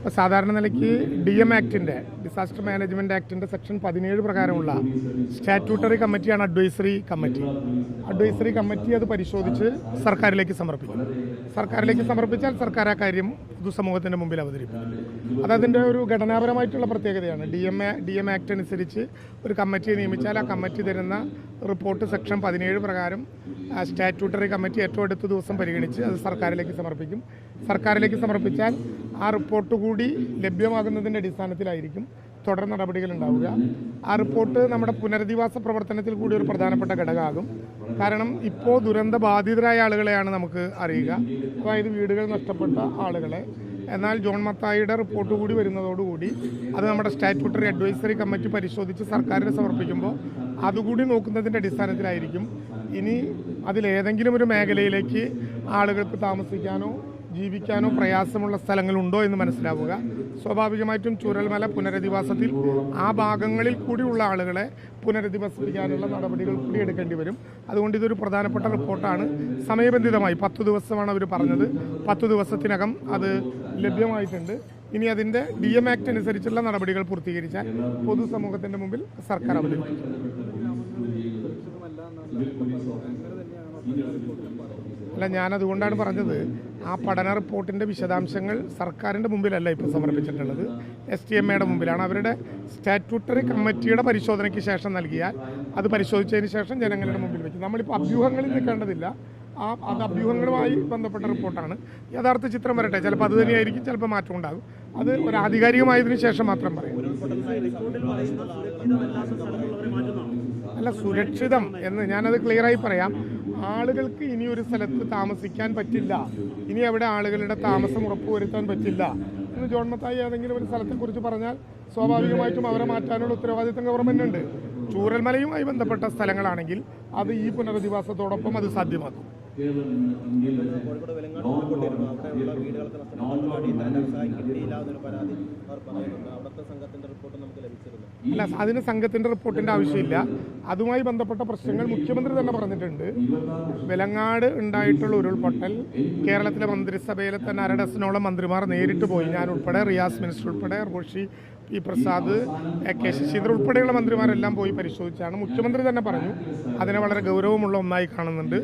അപ്പോൾ സാധാരണ നിലയ്ക്ക് DM ആക്ടിൻ്റെ ഡിസാസ്റ്റർ മാനേജ്മെൻറ്റ് ആക്ടിൻ്റെ സെക്ഷൻ 17 പ്രകാരമുള്ള സ്റ്റാറ്റ്യൂട്ടറി കമ്മിറ്റിയാണ് അഡ്വൈസറി കമ്മിറ്റി. അഡ്വൈസറി കമ്മിറ്റി അത് പരിശോധിച്ച് സർക്കാരിലേക്ക് സമർപ്പിക്കും. സർക്കാരിലേക്ക് സമർപ്പിച്ചാൽ സർക്കാർ ആ കാര്യം പൊതുസമൂഹത്തിൻ്റെ മുമ്പിൽ അവതരിപ്പിക്കും. അതതിൻ്റെ ഒരു ഘടനാപരമായിട്ടുള്ള പ്രത്യേകതയാണ്. DM ആക്ട് അനുസരിച്ച് ഒരു കമ്മിറ്റിയെ നിയമിച്ചാൽ ആ കമ്മിറ്റി തരുന്ന റിപ്പോർട്ട് സെക്ഷൻ 17 പ്രകാരം സ്റ്റാറ്റ്യൂട്ടറി കമ്മിറ്റി ഏറ്റവും അടുത്ത ദിവസം പരിഗണിച്ച് അത് സർക്കാരിലേക്ക് സമർപ്പിക്കും. സർക്കാരിലേക്ക് സമർപ്പിച്ചാൽ ആ റിപ്പോർട്ട് കൂടി ലഭ്യമാകുന്നതിൻ്റെ അടിസ്ഥാനത്തിലായിരിക്കും തുടർ നടപടികൾ ഉണ്ടാവുക. ആ റിപ്പോർട്ട് നമ്മുടെ പുനരധിവാസ പ്രവർത്തനത്തിൽ കൂടി ഒരു പ്രധാനപ്പെട്ട ഘടകമാകും. കാരണം ഇപ്പോൾ ദുരന്ത ബാധിതരായ ആളുകളെയാണ് നമുക്ക് അറിയുക, അതായത് വീടുകൾ നഷ്ടപ്പെട്ട ആളുകളെ. എന്നാൽ ജോൺ മത്തായിയുടെ റിപ്പോർട്ട് കൂടി വരുന്നതോടുകൂടി അത് നമ്മുടെ സ്റ്റാറ്റ്യൂട്ടറി അഡ്വൈസറി കമ്മിറ്റി പരിശോധിച്ച് സർക്കാരിന് സമർപ്പിക്കുമ്പോൾ അതുകൂടി നോക്കുന്നതിൻ്റെ അടിസ്ഥാനത്തിലായിരിക്കും ഇനി അതിലേതെങ്കിലും ഒരു മേഖലയിലേക്ക് ആളുകൾക്ക് താമസിക്കാനോ ജീവിക്കാനോ പ്രയാസമുള്ള സ്ഥലങ്ങളുണ്ടോ എന്ന് മനസ്സിലാവുക. സ്വാഭാവികമായിട്ടും ചൂരൽമല പുനരധിവാസത്തിൽ ആ ഭാഗങ്ങളിൽ കൂടിയുള്ള ആളുകളെ പുനരധിവസിപ്പിക്കാനുള്ള നടപടികൾ കൂടി എടുക്കേണ്ടി വരും. അതുകൊണ്ട് ഇതൊരു പ്രധാനപ്പെട്ട റിപ്പോർട്ടാണ്. സമയബന്ധിതമായി 10 ദിവസമാണ് അവർ പറഞ്ഞത്. 10 ദിവസത്തിനകം അത് ലഭ്യമായിട്ടുണ്ട്. ഇനി അതിൻ്റെ DM ആക്ട് അനുസരിച്ചുള്ള നടപടികൾ പൂർത്തീകരിച്ചാൽ പൊതുസമൂഹത്തിൻ്റെ മുമ്പിൽ സർക്കാർ അവതരിപ്പിക്കും. അല്ല, ഞാനതുകൊണ്ടാണ് പറഞ്ഞത് ആ പഠന റിപ്പോർട്ടിൻ്റെ വിശദാംശങ്ങൾ സർക്കാരിൻ്റെ മുമ്പിലല്ല ഇപ്പോൾ സമർപ്പിച്ചിട്ടുള്ളത്, STMAയുടെ മുമ്പിലാണ്. അവരുടെ സ്റ്റാറ്റ്യൂട്ടറി കമ്മിറ്റിയുടെ പരിശോധനയ്ക്ക് ശേഷം നൽകിയാൽ അത് പരിശോധിച്ചതിന് ശേഷം ജനങ്ങളുടെ മുമ്പിൽ വയ്ക്കും. നമ്മളിപ്പോൾ അഭ്യൂഹങ്ങളിൽ നിൽക്കേണ്ടതില്ല. അത് അഭ്യൂഹങ്ങളുമായി ബന്ധപ്പെട്ട റിപ്പോർട്ടാണ്. യഥാർത്ഥ ചിത്രം വരട്ടെ, ചിലപ്പോൾ അത് തന്നെയായിരിക്കും, ചിലപ്പോൾ മാറ്റം ഉണ്ടാകും. അത് ഒരു ആധികാരികമായതിനു ശേഷം മാത്രം പറയും. അല്ല, സുരക്ഷിതം എന്ന് ഞാനത് ക്ലിയറായി പറയാം. ആളുകൾക്ക് ഇനി ഒരു സ്ഥലത്ത് താമസിക്കാൻ പറ്റില്ല, ഇനി അവിടെ ആളുകളുടെ താമസം ഉറപ്പുവരുത്താൻ പറ്റില്ല എന്ന് ജോൺ മത്തായി ഏതെങ്കിലും ഒരു സ്ഥലത്തെക്കുറിച്ച് പറഞ്ഞാൽ സ്വാഭാവികമായിട്ടും അവരെ മാറ്റാനുള്ള ഉത്തരവാദിത്തം ഗവൺമെൻറ് ഉണ്ട്. ചൂരൽമലയുമായി ബന്ധപ്പെട്ട സ്ഥലങ്ങളാണെങ്കിൽ അത് ഈ പുനരധിവാസത്തോടൊപ്പം അത് സാധ്യമാക്കും. അല്ല, അതിന് സംഘത്തിൻ്റെ റിപ്പോർട്ടിൻ്റെ ആവശ്യമില്ല. അതുമായി ബന്ധപ്പെട്ട പ്രശ്നങ്ങൾ മുഖ്യമന്ത്രി തന്നെ പറഞ്ഞിട്ടുണ്ട്. വെലങ്ങാട് ഉണ്ടായിട്ടുള്ള ഉരുൾപൊട്ടൽ കേരളത്തിലെ മന്ത്രിസഭയിലെ തന്നെ 1.5 ഡസനോളം മന്ത്രിമാർ നേരിട്ട് പോയി, ഞാൻ ഉൾപ്പെടെ, റിയാസ് മിനിസ്റ്റർ ഉൾപ്പെടെ, റോഷി P. പ്രസാദ്, K. ശശീന്ദ്രൻ ഉൾപ്പെടെയുള്ള മന്ത്രിമാരെല്ലാം പോയി പരിശോധിച്ചാണ്. മുഖ്യമന്ത്രി തന്നെ പറഞ്ഞു അതിനെ വളരെ ഗൗരവമുള്ള ഒന്നായി കാണുന്നുണ്ട്.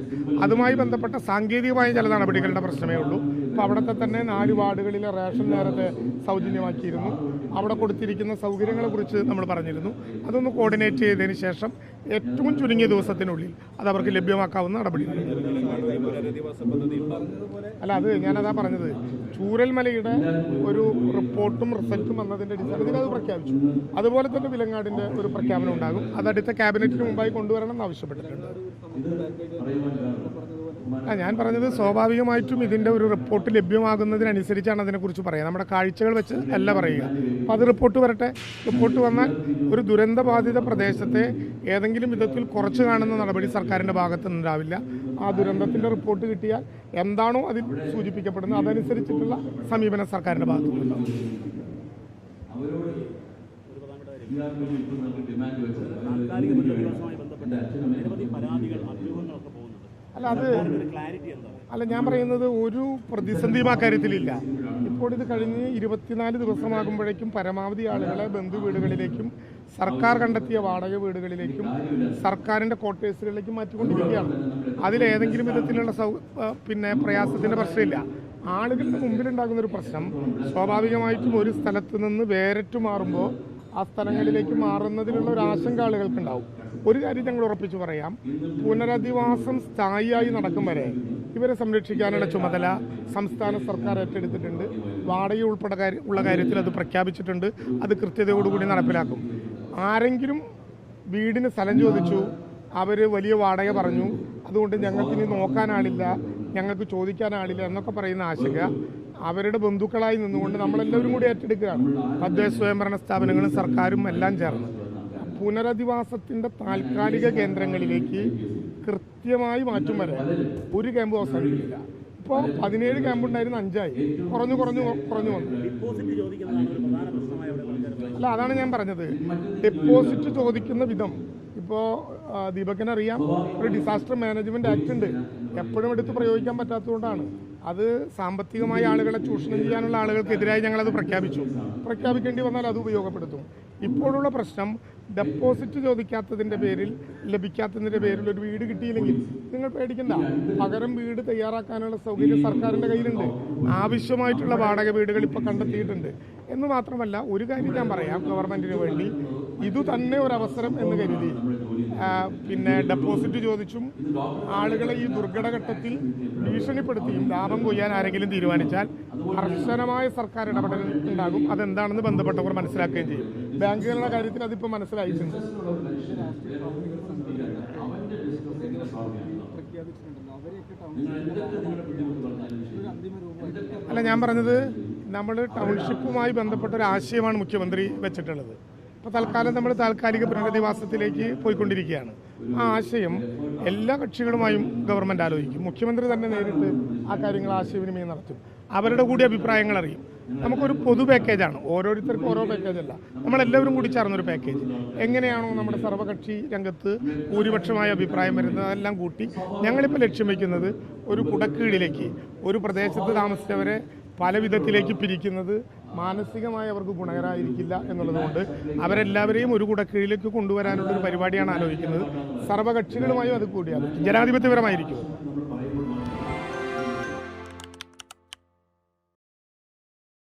അതുമായി ബന്ധപ്പെട്ട സാങ്കേതികമായ ചില നടപടികളുടെ പ്രശ്നമേ ഉള്ളൂ. അപ്പോൾ അവിടുത്തെ തന്നെ 4 വാർഡുകളിലെ റേഷൻ നേരത്തെ സൗജന്യമാക്കിയിരുന്നു. അവിടെ കൊടുത്തിരിക്കുന്ന സൗകര്യങ്ങളെക്കുറിച്ച് നമ്മൾ പറഞ്ഞിരുന്നു. അതൊന്ന് കോർഡിനേറ്റ് ചെയ്തതിന് ശേഷം ഏറ്റവും ചുരുങ്ങിയ ദിവസത്തിനുള്ളിൽ അത് അവർക്ക് ലഭ്യമാക്കാവുന്ന നടപടികൾ. അല്ല, അത് ഞാനതാ പറഞ്ഞത്, ചൂരൽമലയുടെ ഒരു റിപ്പോർട്ടും റിസൾട്ടും വന്നതിൻ്റെ അടിസ്ഥാനത്തിൽ അത് പ്രഖ്യാപിച്ചു. അതുപോലെ തന്നെ വിലങ്ങാടിൻ്റെ ഒരു പ്രഖ്യാപനം ഉണ്ടാകും. അത് അടുത്ത ക്യാബിനറ്റിന് മുമ്പായി കൊണ്ടുവരണം എന്ന് ആവശ്യപ്പെട്ടിട്ടുണ്ട്. ഞാൻ പറഞ്ഞത് സ്വാഭാവികമായിട്ടും ഇതിൻ്റെ ഒരു റിപ്പോർട്ട് ലഭ്യമാകുന്നതിനനുസരിച്ചാണ് അതിനെക്കുറിച്ച് പറയുക. നമ്മുടെ കാഴ്ചകൾ വെച്ച് അല്ല പറയുക. അപ്പോൾ അത് റിപ്പോർട്ട് വരട്ടെ. റിപ്പോർട്ട് വന്നാൽ ഒരു ദുരന്തബാധിത പ്രദേശത്തെ ഏതെങ്കിലും വിധത്തിൽ കുറച്ച് കാണുന്ന നടപടി സർക്കാരിൻ്റെ ഭാഗത്ത് നിന്നുണ്ടാവില്ല. ആ ദുരന്തത്തിൻ്റെ റിപ്പോർട്ട് കിട്ടിയാൽ എന്താണോ അതിൽ സൂചിപ്പിക്കപ്പെടുന്നത് അതനുസരിച്ചിട്ടുള്ള സമീപനം സർക്കാരിൻ്റെ ഭാഗത്തു നിന്നുണ്ടാവും. അല്ല, ഞാൻ പറയുന്നത് ഒരു പ്രതിസന്ധിയും ആ കാര്യത്തിലില്ല. ഇപ്പോൾ ഇത് കഴിഞ്ഞ് 24 ദിവസമാകുമ്പോഴേക്കും പരമാവധി ആളുകളെ ബന്ധു വീടുകളിലേക്കും സർക്കാർ കണ്ടെത്തിയ വാടക വീടുകളിലേക്കും സർക്കാരിൻ്റെ ക്വാർട്ടേഴ്സുകളിലേക്കും മാറ്റിക്കൊണ്ടിരിക്കുകയാണ്. അതിലേതെങ്കിലും വിധത്തിലുള്ള പ്രയാസത്തിൻ്റെ പ്രശ്നമില്ല. ആളുകളുടെ മുമ്പിലുണ്ടാകുന്നൊരു പ്രശ്നം സ്വാഭാവികമായിട്ടും ഒരു സ്ഥലത്ത് നിന്ന് വേറിട്ട് മാറുമ്പോൾ ആ സ്ഥലങ്ങളിലേക്ക് മാറുന്നതിനുള്ള ഒരു ആശങ്ക ആളുകൾക്കുണ്ടാവും. ഒരു കാര്യം ഞങ്ങൾ ഉറപ്പിച്ചു പറയാം, പുനരധിവാസം സ്ഥായിയായി നടക്കും വരെ ഇവരെ സംരക്ഷിക്കാനുള്ള ചുമതല സംസ്ഥാന സർക്കാർ ഏറ്റെടുത്തിട്ടുണ്ട്. വാടക ഉൾപ്പെടെ ഉള്ള കാര്യത്തിൽ അത് പ്രഖ്യാപിച്ചിട്ടുണ്ട്. അത് കൃത്യതയോടുകൂടി നടപ്പിലാക്കും. ആരെങ്കിലും വീടിന് സ്ഥലം ചോദിച്ചു, അവർ വലിയ വാടക പറഞ്ഞു, അതുകൊണ്ട് ഞങ്ങൾക്കിനി നോക്കാനാളില്ല, ഞങ്ങൾക്ക് ചോദിക്കാനാളില്ല എന്നൊക്കെ പറയുന്ന ആശങ്ക അവരുടെ ബന്ധുക്കളായി നിന്നുകൊണ്ട് നമ്മളെല്ലാവരും കൂടി ഏറ്റെടുക്കുകയാണ്. തദ്ദേശ സ്വയംഭരണ സ്ഥാപനങ്ങളും സർക്കാരും എല്ലാം ചേർന്ന് പുനരധിവാസത്തിൻ്റെ താൽക്കാലിക കേന്ദ്രങ്ങളിലേക്ക് കൃത്യമായി മാറ്റും വരെ ഒരു ക്യാമ്പ് അവസാനിക്കില്ല. ഇപ്പോൾ 17 ക്യാമ്പുണ്ടായിരുന്ന 5 കുറഞ്ഞു വന്നു. അല്ല, അതാണ് ഞാൻ പറഞ്ഞത്, ഡെപ്പോസിറ്റ് ചോദിക്കുന്ന വിധം. ഇപ്പോൾ ദീപകിനറിയാം, ഒരു ഡിസാസ്റ്റർ മാനേജ്മെൻറ്റ് ആക്ട് ഉണ്ട്, എപ്പോഴും എടുത്ത് പ്രയോഗിക്കാൻ പറ്റാത്തതുകൊണ്ടാണ്. അത് സാമ്പത്തികമായി ആളുകളെ ചൂഷണം ചെയ്യാനുള്ള ആളുകൾക്കെതിരായി ഞങ്ങളത് പ്രഖ്യാപിക്കേണ്ടി വന്നാൽ അത് ഉപയോഗപ്പെടുത്തും. ഇപ്പോഴുള്ള പ്രശ്നം ഡെപ്പോസിറ്റ് ചോദിക്കാത്തതിൻ്റെ പേരിൽ, ലഭിക്കാത്തതിൻ്റെ പേരിൽ ഒരു വീട് കിട്ടിയില്ലെങ്കിൽ നിങ്ങൾ പേടിക്കണ്ട, പകരം വീട് തയ്യാറാക്കാനുള്ള സൗകര്യം സർക്കാരിൻ്റെ കയ്യിലുണ്ട്. ആവശ്യമായിട്ടുള്ള വാടക വീടുകൾ ഇപ്പോൾ കണ്ടെത്തിയിട്ടുണ്ട്. എന്ന് മാത്രമല്ല, ഒരു കാര്യം ഞാൻ പറയാം, ഗവൺമെൻറ്റിന് വേണ്ടി ഇതു തന്നെ ഒരവസരം എന്ന് കരുതി പിന്നെ ഡെപ്പോസിറ്റ് ചോദിച്ചും ആളുകളെ ഈ ദുർഘടഘട്ടത്തിൽ ഭീഷണിപ്പെടുത്തിയും ലാഭം കൊയ്യാൻ ആരെങ്കിലും തീരുമാനിച്ചാൽ കർശനമായ സർക്കാർ ഇടപെടൽ ഉണ്ടാകും. അതെന്താണെന്ന് ബന്ധപ്പെട്ടവർ മനസ്സിലാക്കുകയും ചെയ്യും. ബാങ്കുകളുടെ കാര്യത്തിൽ അതിപ്പോൾ മനസ്സിലായിട്ടുണ്ട്. അല്ല, ഞാൻ പറഞ്ഞത് നമ്മൾ ടൗൺഷിപ്പുമായി ബന്ധപ്പെട്ട ഒരു ആശയമാണ് മുഖ്യമന്ത്രി വെച്ചിട്ടുള്ളത്. അപ്പോൾ തൽക്കാലം നമ്മൾ താൽക്കാലിക പുനരധിവാസത്തിലേക്ക് പോയിക്കൊണ്ടിരിക്കുകയാണ്. ആ ആശയം എല്ലാ കക്ഷികളുമായും ഗവൺമെൻറ് ആലോചിക്കും. മുഖ്യമന്ത്രി തന്നെ നേരിട്ട് ആ കാര്യങ്ങൾ ആശയവിനിമയം നടത്തും. അവരുടെ കൂടി അഭിപ്രായങ്ങൾ അറിയും. നമുക്കൊരു പൊതു പാക്കേജാണ്, ഓരോരുത്തർക്കും ഓരോ പാക്കേജല്ല, നമ്മളെല്ലാവരും കൂടി ചേർന്നൊരു പാക്കേജ്. എങ്ങനെയാണോ നമ്മുടെ സർവകക്ഷി രംഗത്ത് ഭൂരിപക്ഷമായ അഭിപ്രായം വരുന്നത് അതെല്ലാം കൂട്ടി ഞങ്ങളിപ്പോൾ ലക്ഷ്യം വയ്ക്കുന്നത് ഒരു കുടക്കീഴിലേക്ക്, ഒരു പ്രദേശത്ത് താമസിച്ചവരെ പല വിധത്തിലേക്ക് പിരിക്കുന്നത് മാനസികമായി അവർക്ക് ഗുണകരമായിരിക്കില്ല എന്നുള്ളതുകൊണ്ട് അവരെല്ലാവരെയും ഒരു കുടക്കീഴിലേക്ക് കൊണ്ടുവരാനുള്ളൊരു പരിപാടിയാണ് ആലോചിക്കുന്നത്. സർവകക്ഷികളുമായും അത് കൂടി ആലോചിക്കും. ജനാധിപത്യപരമായിരിക്കും.